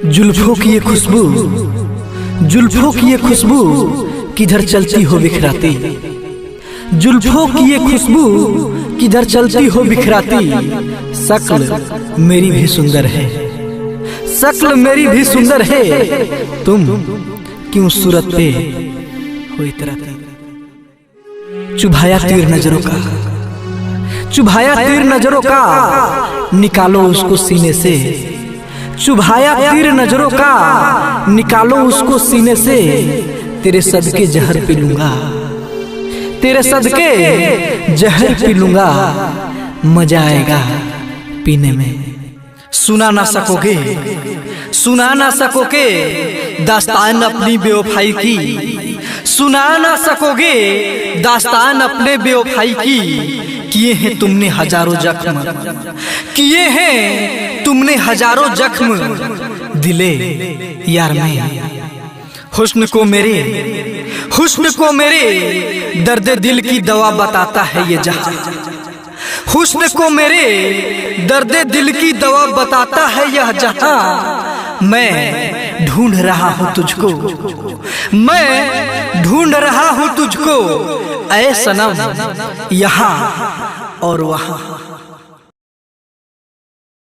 जुल्फों की ये खुशबू, जुल्फों की ये खुशबू किधर चलती हो बिखराती, जुल्फों की ये खुशबू किधर चलती हो बिखराती। शक्ल मेरी भी सुंदर है, शक्ल मेरी भी सुंदर है, तुम क्यों सूरत पे हो इतराती। चुभाया तीर नजरों का, चुभाया तीर नजरों का, निकालो उसको सीने से। चुभाया तीर नजरों का, निकालो उसको सीने से। तेरे सदके जहर पी लूंगा, तेरे सदके जहर पी लूंगा, मजा आएगा पीने में। सुना ना सकोगे, सुना ना सकोगे दास्तान अपनी बेवफाई की, सुना ना सकोगे दास्तान अपने बेवफाई की। किए हैं तुमने हजारों जख्म, किए हैं तुमने हजारों जख्म, दिले यार में। हुस्न को मेरे, हुस्न को मेरे दर्द दिल की दवा बताता है ये जहां। हुस्न को मेरे दर्द दिल की दवा बताता है यह जहां। मैं ढूंढ रहा हूँ तुझको, मैं ढूंढ रहा हूँ तुझको, ऐ सनम यहाँ और वहाँ।